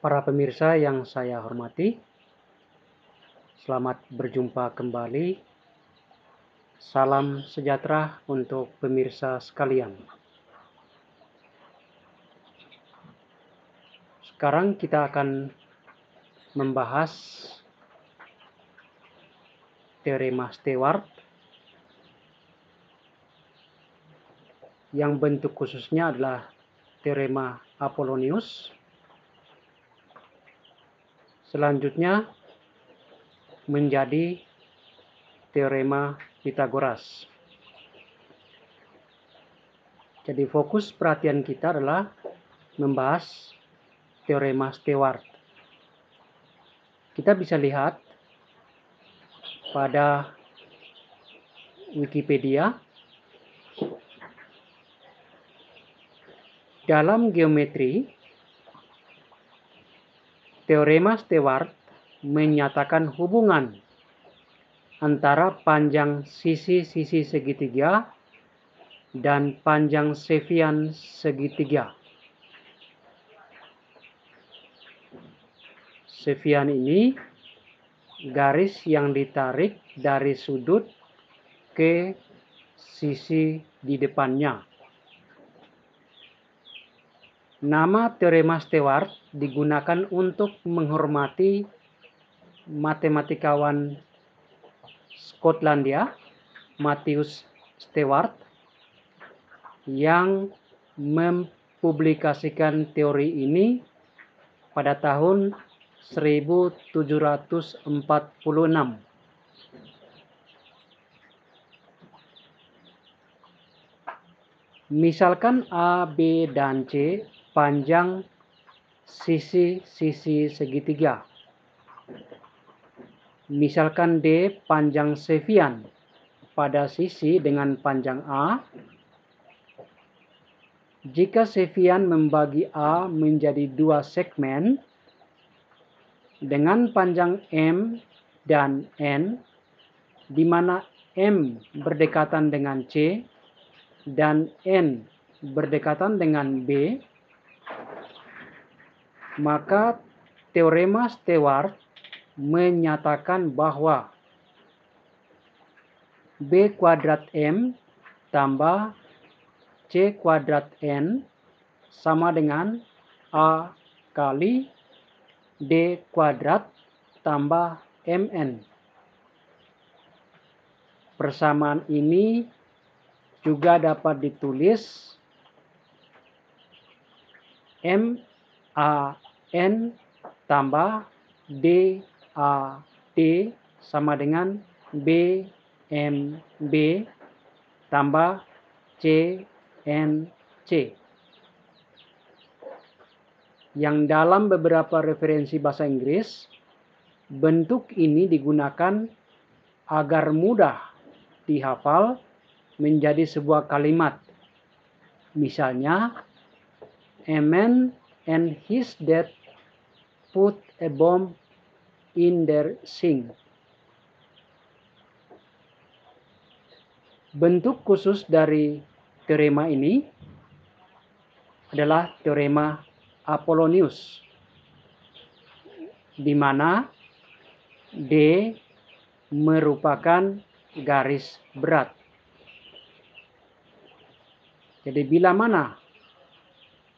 Para pemirsa yang saya hormati, selamat berjumpa kembali. Salam sejahtera untuk pemirsa sekalian. Sekarang kita akan membahas teorema Stewart yang bentuk khususnya adalah teorema Apollonius. Selanjutnya menjadi teorema Pythagoras. Jadi fokus perhatian kita adalah membahas teorema Stewart. Kita bisa lihat pada Wikipedia, dalam geometri, teorema Stewart menyatakan hubungan antara panjang sisi-sisi segitiga dan panjang Cevian segitiga. Cevian ini garis yang ditarik dari sudut ke sisi di depannya. Nama teorema Stewart digunakan untuk menghormati matematikawan Skotlandia, Matthews Stewart, yang mempublikasikan teori ini pada tahun 1746. Misalkan A, B, dan C panjang sisi-sisi segitiga. Misalkan D panjang Cevian pada sisi dengan panjang A. Jika Cevian membagi A menjadi dua segmen dengan panjang M dan N, di mana M berdekatan dengan C dan N berdekatan dengan B, maka teorema Stewart menyatakan bahwa B kuadrat M tambah C kuadrat N sama dengan A kali D kuadrat tambah MN. Persamaan ini juga dapat ditulis MAN tambah DAD sama dengan BMB tambah CNC. Yang dalam beberapa referensi bahasa Inggris, bentuk ini digunakan agar mudah dihafal menjadi sebuah kalimat. Misalnya, a man and his dad put a bomb in their sink. Bentuk khusus dari teorema ini adalah teorema Apollonius, di mana D merupakan garis berat. Jadi bila mana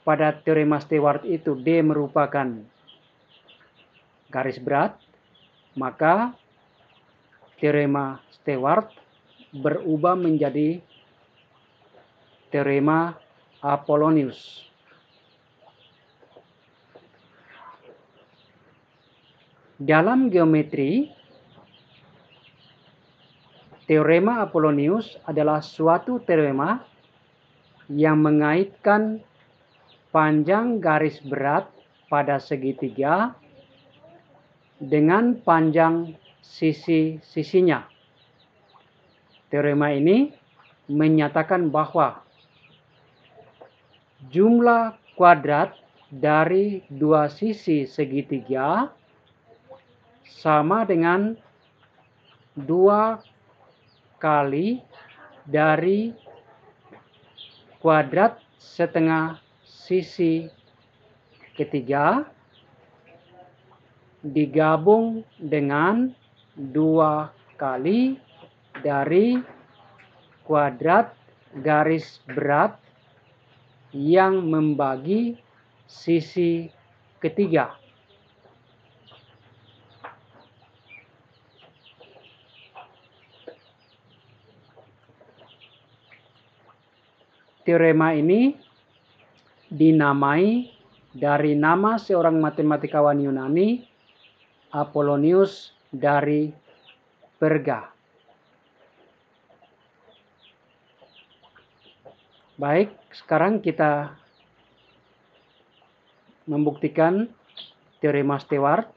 pada teorema Stewart itu D merupakan garis berat, maka teorema Stewart berubah menjadi teorema Apollonius. Dalam geometri, teorema Apollonius adalah suatu teorema yang mengaitkan panjang garis berat pada segitiga dengan panjang sisi-sisinya. Teorema ini menyatakan bahwa jumlah kuadrat dari dua sisi segitiga sama dengan 2 kali dari kuadrat setengah sisi ketiga digabung dengan 2 kali dari kuadrat garis berat yang membagi sisi ketiga. Teorema ini dinamai dari nama seorang matematikawan Yunani, Apollonius dari Perga. Baik, sekarang kita membuktikan teorema Stewart.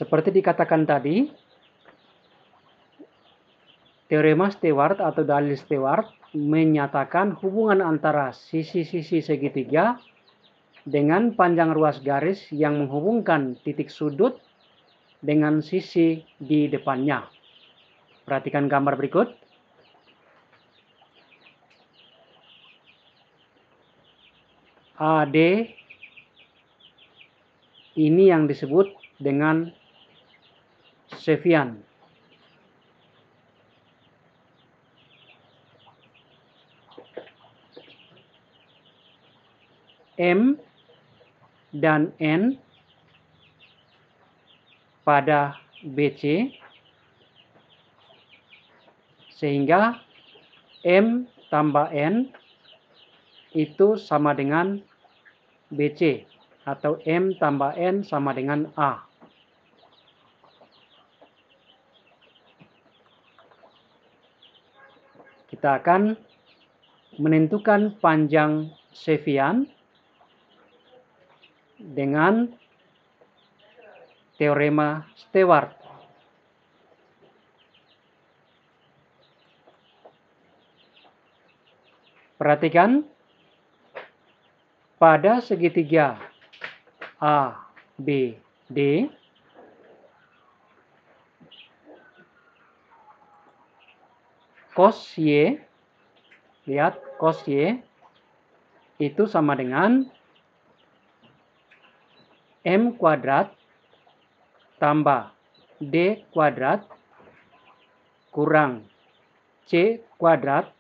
Seperti dikatakan tadi, teorema Stewart atau dalil Stewart menyatakan hubungan antara sisi-sisi segitiga dengan panjang ruas garis yang menghubungkan titik sudut dengan sisi di depannya. Perhatikan gambar berikut. AD ini yang disebut dengan Cevian. M dan N pada BC, sehingga M tambah N itu sama dengan BC, atau M tambah N sama dengan A. Kita akan menentukan panjang Cevian dengan teorema Stewart. Perhatikan, pada segitiga A, B, D, cos Y, lihat cos Y itu sama dengan M kuadrat tambah D kuadrat kurang C kuadrat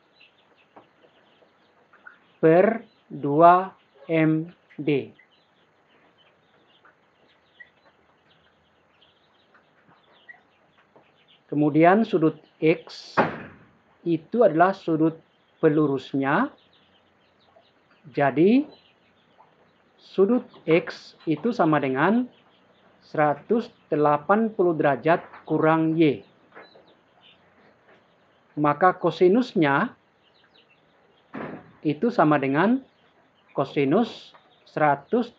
per 2MD. Kemudian sudut X itu adalah sudut pelurusnya. Jadi sudut X itu sama dengan 180 derajat kurang Y. Maka kosinusnya itu sama dengan kosinus 180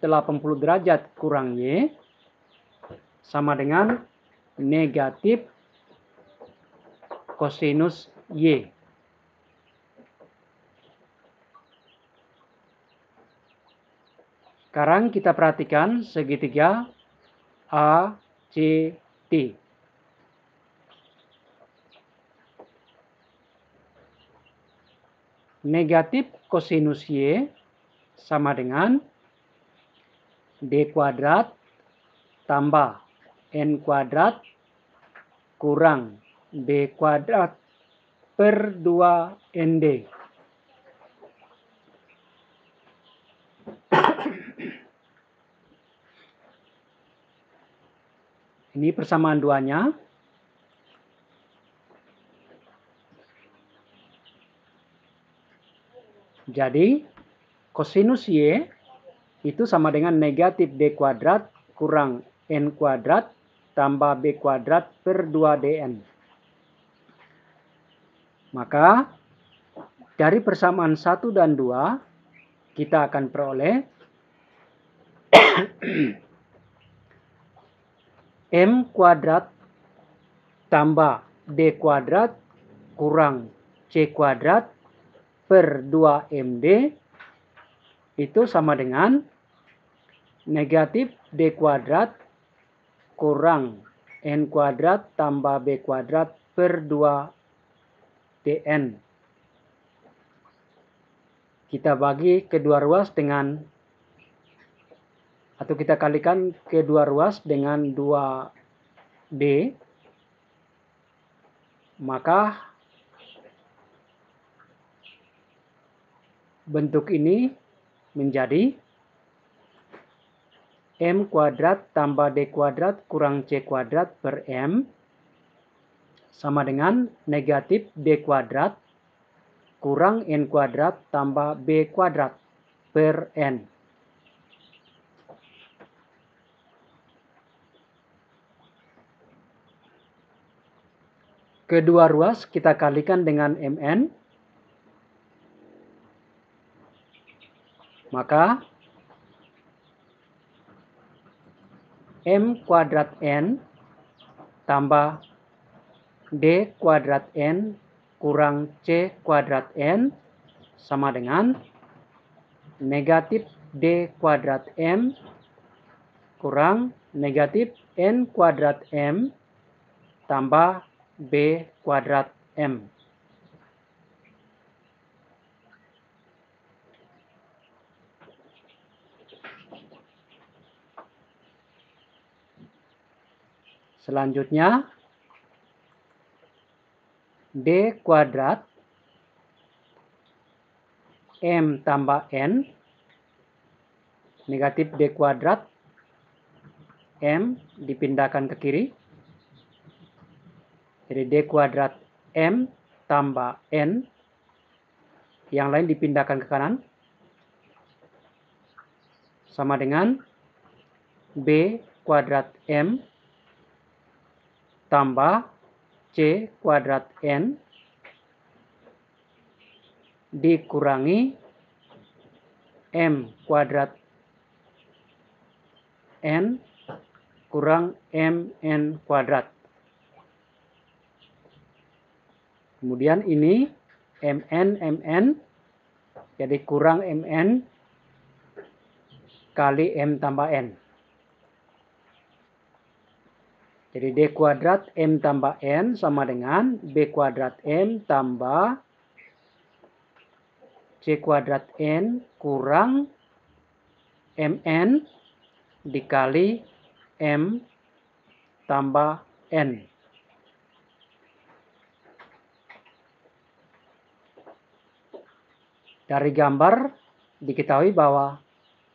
derajat kurang Y sama dengan negatif kosinus Y. Sekarang kita perhatikan segitiga ACD. Negatif kosinus Y sama dengan D kuadrat tambah N kuadrat kurang B kuadrat per 2ND. Ini persamaan duanya. Jadi kosinus Y itu sama dengan negatif D kuadrat kurang N kuadrat tambah B kuadrat per 2DN. Maka dari persamaan 1 dan 2 kita akan peroleh M kuadrat tambah D kuadrat kurang C kuadrat per 2MD itu sama dengan negatif D kuadrat kurang N kuadrat tambah B kuadrat per 2 dN. Kita bagi kedua ruas dengan, atau kita kalikan kedua ruas dengan 2D, maka bentuk ini menjadi M kuadrat tambah D kuadrat kurang C kuadrat per M sama dengan negatif D kuadrat kurang N kuadrat tambah B kuadrat per N. Kedua ruas kita kalikan dengan Mn, maka M kuadrat N tambah D kuadrat N kurang C kuadrat N sama dengan negatif D kuadrat M kurang negatif N kuadrat M tambah B kuadrat M. Selanjutnya, D kuadrat M tambah N, negatif D kuadrat M dipindahkan ke kiri. Jadi D kuadrat M tambah N, yang lain dipindahkan ke kanan. Sama dengan B kuadrat M tambah C kuadrat N dikurangi M kuadrat N kurang MN kuadrat. Kemudian ini MN, jadi kurang MN kali M tambah N. Jadi D kuadrat M tambah N sama dengan B kuadrat M tambah C kuadrat N kurang MN dikali M tambah N. Dari gambar diketahui bahwa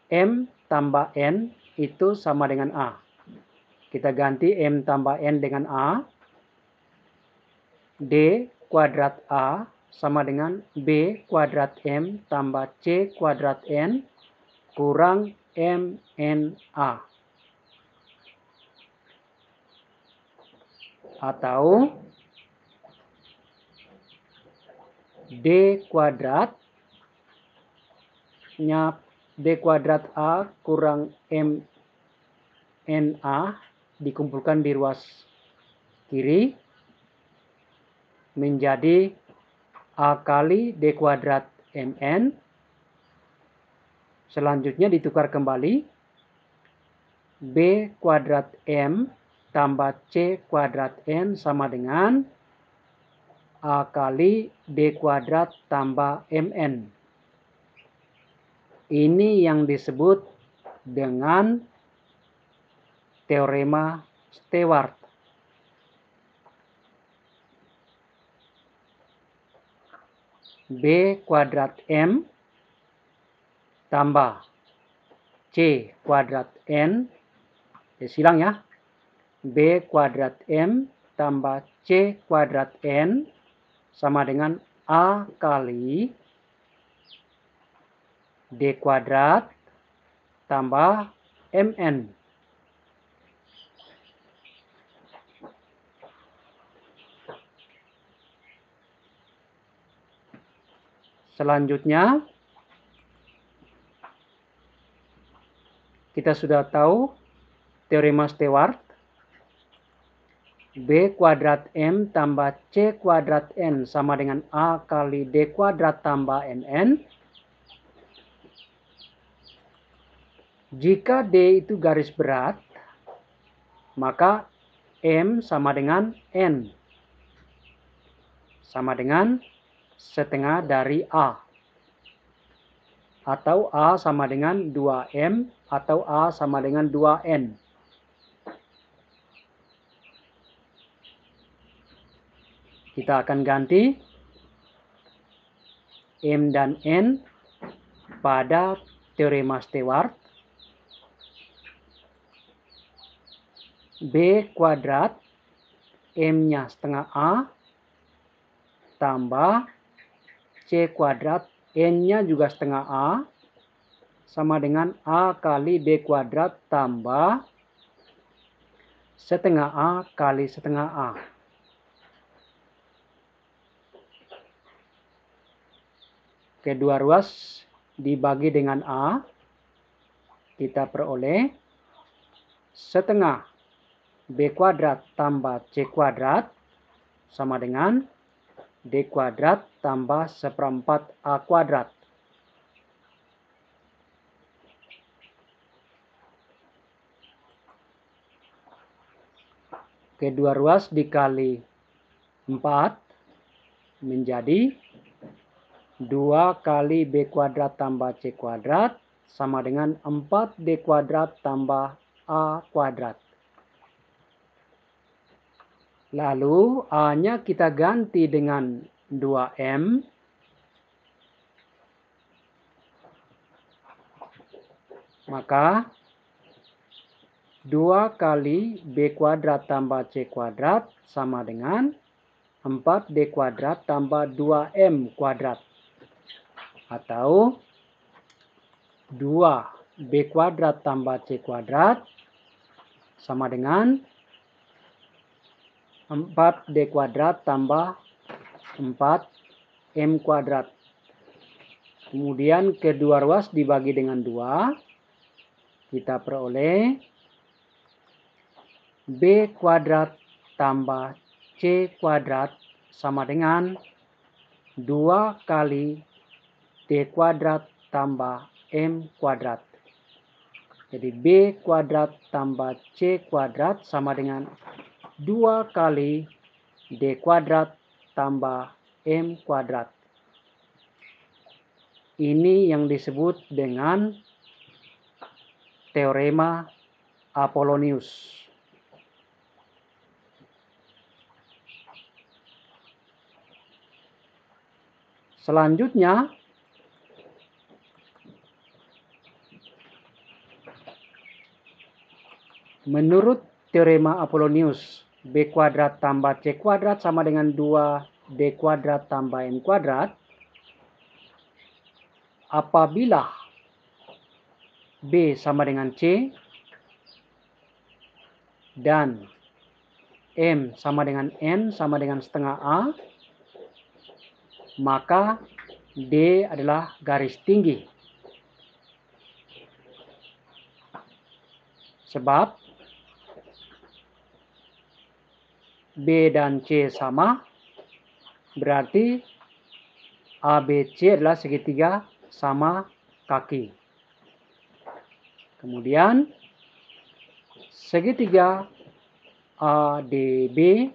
M tambah N itu sama dengan A. Kita ganti M tambah N dengan A. D kuadrat A sama dengan B kuadrat M tambah C kuadrat N kurang MNA. Atau D kuadratnya D kuadrat A kurang MNA dikumpulkan di ruas kiri menjadi A kali D kuadrat MN. Selanjutnya ditukar kembali. B kuadrat M tambah C kuadrat N sama dengan A kali D kuadrat tambah MN. Ini yang disebut dengan teorema Stewart. B kuadrat M tambah C kuadrat N, silang ya, B kuadrat M tambah C kuadrat N sama dengan A kali D kuadrat tambah MN. Selanjutnya, kita sudah tahu teorema Stewart. B kuadrat M tambah C kuadrat N sama dengan A kali D kuadrat tambah MN. Jika D itu garis berat, maka M sama dengan N. Sama dengan setengah dari A. Atau A sama dengan 2M atau A sama dengan 2N. Kita akan ganti M dan N pada teorema Stewart. B kuadrat M-nya setengah A tambah C kuadrat N-nya juga setengah A sama dengan A kali B kuadrat tambah setengah A kali setengah A. Kedua ruas dibagi dengan A, kita peroleh setengah B kuadrat tambah C kuadrat sama dengan D kuadrat tambah seperempat A kuadrat. Kedua ruas dikali 4 menjadi 2 kali B kuadrat tambah C kuadrat sama dengan 4D kuadrat tambah A kuadrat. Lalu A-nya kita ganti dengan 2M. Maka 2 kali B kuadrat tambah C kuadrat sama dengan 4D kuadrat tambah 2M kuadrat. Atau 2B kuadrat tambah C kuadrat sama dengan 4D kuadrat tambah 4M kuadrat. Kemudian kedua ruas dibagi dengan 2. Kita peroleh B kuadrat tambah C kuadrat sama dengan 2 kali D kuadrat tambah M kuadrat. Jadi B kuadrat tambah C kuadrat sama dengan 2 kali D kuadrat tambah M kuadrat. Ini yang disebut dengan teorema Apollonius. Selanjutnya, menurut teorema Apollonius, B kuadrat tambah C kuadrat sama dengan 2D kuadrat tambah M kuadrat. Apabila B sama dengan C dan M sama dengan N sama dengan setengah A, maka D adalah garis tinggi. Sebab B dan C sama, berarti ABC adalah segitiga sama kaki. Kemudian segitiga ADB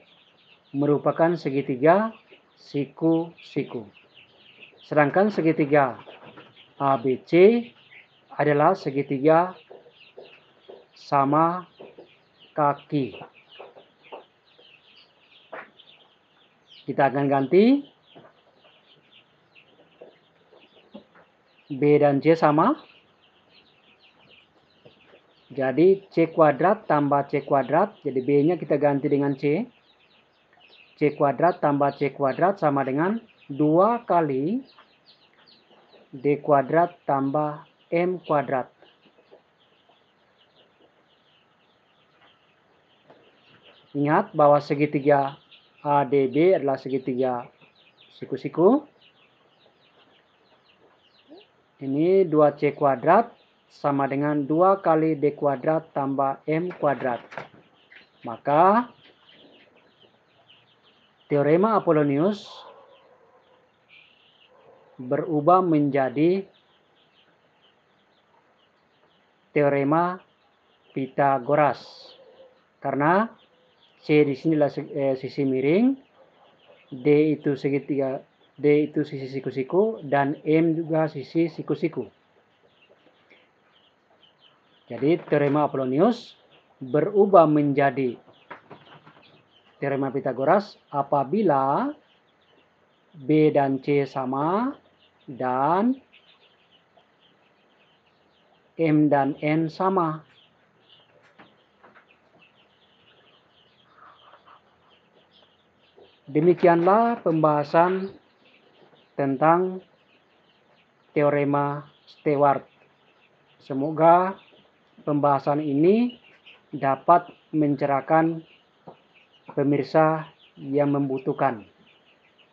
merupakan segitiga siku-siku. Sedangkan segitiga ABC adalah segitiga sama kaki. Kita akan ganti B dan C sama. Jadi C kuadrat tambah C kuadrat. Jadi B-nya kita ganti dengan C. C kuadrat tambah C kuadrat sama dengan 2 kali D kuadrat tambah M kuadrat. Ingat bahwa segitiga ADB adalah segitiga siku-siku. Ini 2C kuadrat sama dengan 2 kali D kuadrat tambah M kuadrat. Maka teorema Apollonius berubah menjadi teorema Pythagoras. Karena C di sini adalah sisi miring, D itu segitiga, D itu sisi siku-siku, dan M juga sisi siku-siku. Jadi teorema Apollonius berubah menjadi teorema Pythagoras apabila B dan C sama dan M dan N sama. Demikianlah pembahasan tentang teorema Stewart. Semoga pembahasan ini dapat mencerahkan pemirsa yang membutuhkan.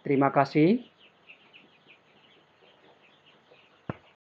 Terima kasih.